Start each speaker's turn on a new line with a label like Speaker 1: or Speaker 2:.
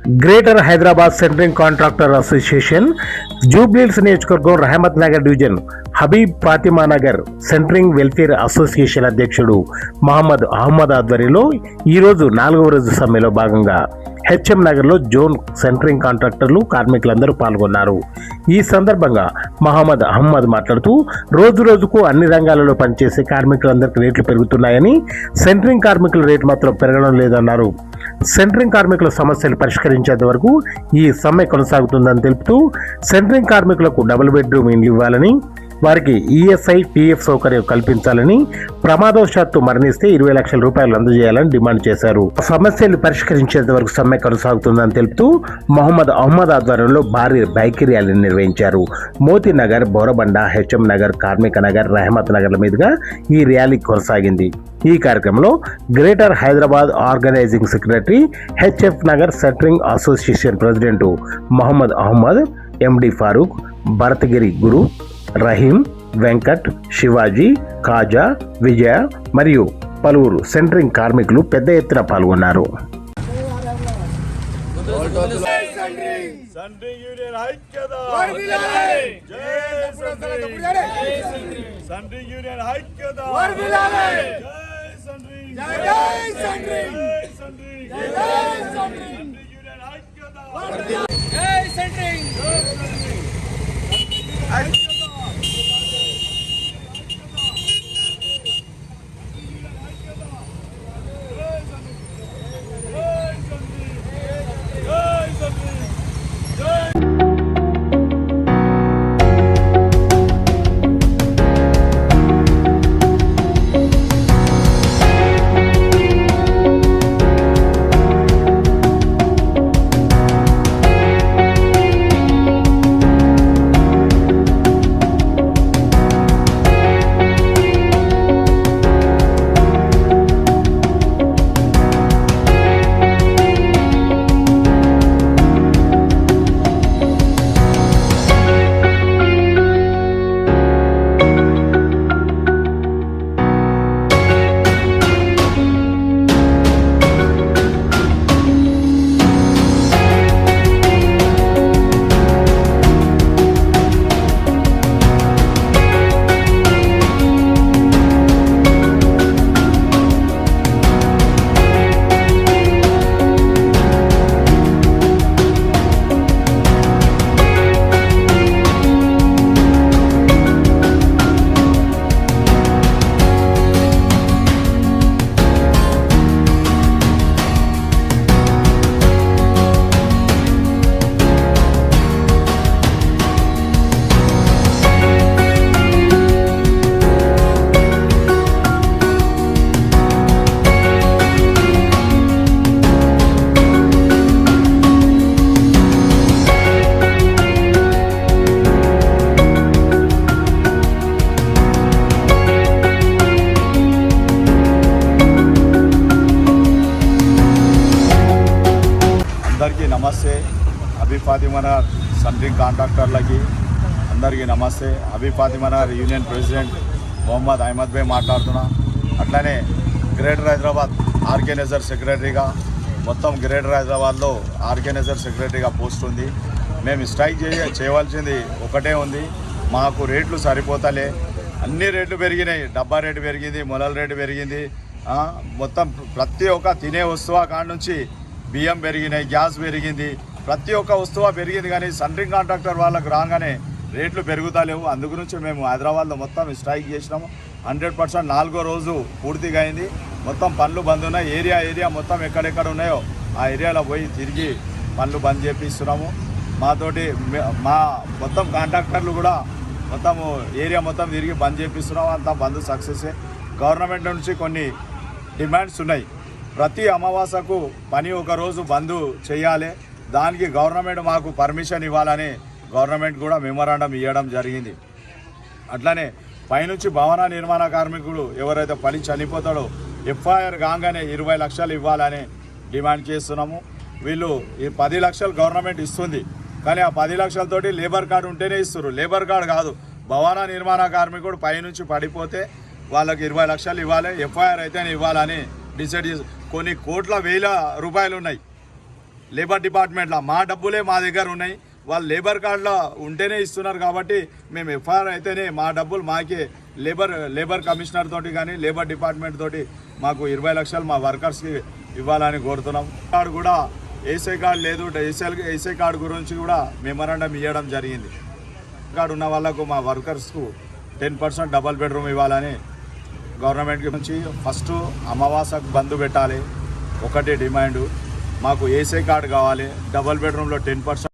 Speaker 1: Greater Hyderabad centring contractor association Jubilee Hills నియోజకవర్గం Rahmat Nagar division Habib Fatima Nagar centring welfare association అధ్యక్షుడు మహమ్మద్ అహ్మద్ ఆధ్వర్యంలో ఈరోజు 4వ రోజు సమ్మెలో భాగంగా హెచ్ఎం నగర్లో జోన్ సెంట్రింగ్ కాంట్రాక్టర్లు కార్మికులందరూ పాల్గొన్నారు. ఈ సందర్భంగా మహమ్మద్ అహ్మద్ మాట్లాడుతూ రోజు రోజుకు అన్ని రంగాలలో పనిచేసే కార్మికులందరికీ రేట్లు పెరుగుతున్నాయని, సెంట్రింగ్ కార్మికుల రేటు మాత్రం పెరగడం లేదన్నారు. సెంట్రింగ్ కార్మికుల సమస్యలు పరిష్కరించేంత వరకు ఈ సమ్మె కొనసాగుతుందని తెలుపుతూ సెంట్రింగ్ కార్మికులకు డబుల్ బెడ్రూమ్ ఇండ్లు ఇవ్వాలని, వారికి ఈఎస్ఐ పిఎఫ్ సౌకర్యం కల్పించాలని, ప్రమాదవశాత్తు మరణిస్తే 20 లక్షల రూపాయలు అందజేయాలని డిమాండ్ చేశారు. సమస్యలు పరిష్కరించేంత వరకు సమ్మె కొనసాగుతుందని తెలుపుతూ మహమ్మద్ అహ్మద్ ఆధ్వర్యంలో భారీ బైక్ ర్యాలీని నిర్వహించారు. మోతీ నగర్, బోరబండ, హెచ్ఎం నగర్, కార్మిక నగర్, రహమత్ నగర్ల మీదుగా ఈ ర్యాలీ కొనసాగింది. ఈ కార్యక్రమంలో greater Hyderabad organising secretary, HF Nagar centring association president Mohammed Ahmed, MD Farooq, Bharatagiri Guru, Rahim, Venkat, Shivaji, Khaja, Vijaya మరియు పలువురు సెంట్రింగ్ కార్మికులు పెద్ద ఎత్తున పాల్గొన్నారు.
Speaker 2: అందరికీ నమస్తే. హబీబ్ ఫాతిమా నగర్ సెంట్రింగ్ కాంట్రాక్టర్లకి అందరికీ నమస్తే. హబీబ్ ఫాతిమా నగర్ యూనియన్ ప్రెసిడెంట్ మొహమ్మద్ అహ్మద్ భాయ్ మాట్లాడుతున్నా. అట్లనే గ్రేటర్ హైదరాబాద్ ఆర్గనైజర్ సెక్రటరీగా, మొత్తం గ్రేటర్ హైదరాబాద్లో ఆర్గనైజర్ సెక్రటరీగా పోస్ట్ ఉంది. మేము స్ట్రైక్ చేయవలసింది ఒకటే ఉంది, మాకు రేట్లు సరిపోతలే, అన్ని రేట్లు పెరిగినాయి. డబ్బా రేటు పెరిగింది, మొలల రేటు పెరిగింది, మొత్తం ప్రతి ఒక్క తినే వస్తువు కాడ నుంచి బియ్యం పెరిగినాయి, గ్యాస్ పెరిగింది, ప్రతి ఒక్క వస్తువు పెరిగింది. కానీ సెంట్రింగ్ కాంట్రాక్టర్ వాళ్ళకు రాగానే రేట్లు పెరుగుతలేవు. అందుగురించి మేము హైదరాబాద్లో మొత్తం స్ట్రైక్ చేసినాము. 100% 4వ రోజు పూర్తిగా అయింది. మొత్తం పనులు బంద్ ఉన్నాయి. ఏరియా మొత్తం ఎక్కడెక్కడ ఉన్నాయో ఆ ఏరియాలో పోయి తిరిగి పనులు బంద్ చేపిస్తున్నాము. మాతోటి మా మొత్తం కాంట్రాక్టర్లు కూడా మొత్తం ఏరియా మొత్తం తిరిగి బంద్ చేపిస్తున్నాము. అంతా బంద్ సక్సెస్. గవర్నమెంట్ నుంచి కొన్ని డిమాండ్స్ ఉన్నాయి. ప్రతి అమావాస్యకు పని ఒక రోజు బంద్ చేయాలి. దానికి గవర్నమెంట్ మాకు పర్మిషన్ ఇవ్వాలని గవర్నమెంట్ కూడా మెమోరాండం ఇవ్వడం జరిగింది. అట్లనే పైనుంచి భవన నిర్మాణ కార్మికుడు ఎవరైతే పని చనిపోతాడో ఎఫ్ఐఆర్ కాగానే 20 లక్షలు ఇవ్వాలని డిమాండ్ చేస్తున్నాము. వీళ్ళు ఈ 10 లక్షలు గవర్నమెంట్ ఇస్తుంది, కానీ ఆ 10 లక్షలతోటి లేబర్ కార్డు ఉంటేనే ఇస్తారు. లేబర్ కార్డు కాదు, భవన నిర్మాణ కార్మికుడు పైనుంచి పడిపోతే వాళ్ళకి 20 లక్షలు ఇవ్వాలి, ఎఫ్ఐఆర్ అయితేనే ఇవ్వాలని డిసైడ్ చేసి కొన్ని కోట్ల వేల రూపాయలు ఉన్నాయి. లేబర్ డిపార్ట్మెంట్లో మా డబ్బులే మా దగ్గర ఉన్నాయి, వాళ్ళు లేబర్ కార్డులో ఉంటేనే ఇస్తున్నారు కాబట్టి మేము ఎఫ్ఐఆర్ అయితేనే మా డబ్బులు మాకే లేబర్ కమిషనర్ తోటి కానీ లేబర్ డిపార్ట్మెంట్ తోటి మాకు 20 లక్షలు మా వర్కర్స్కి ఇవ్వాలని కోరుతున్నాం. కార్డు కూడా ఏసఐ కార్డు లేదు, ఏసఐ కార్డు గురించి కూడా మెమరాండం ఇవ్వడం జరిగింది. కార్డు ఉన్న వాళ్ళకు మా వర్కర్స్కు 10% డబల్ బెడ్రూమ్ ఇవ్వాలని గవర్నమెంట్ నుంచి ఫస్ట్ అమావాసకు బంద్ పెట్టాలి. ఒకటి డిమాండు, మాకు ఏసఐ కార్డు కావాలి, డబల్ బెడ్రూమ్లో 10%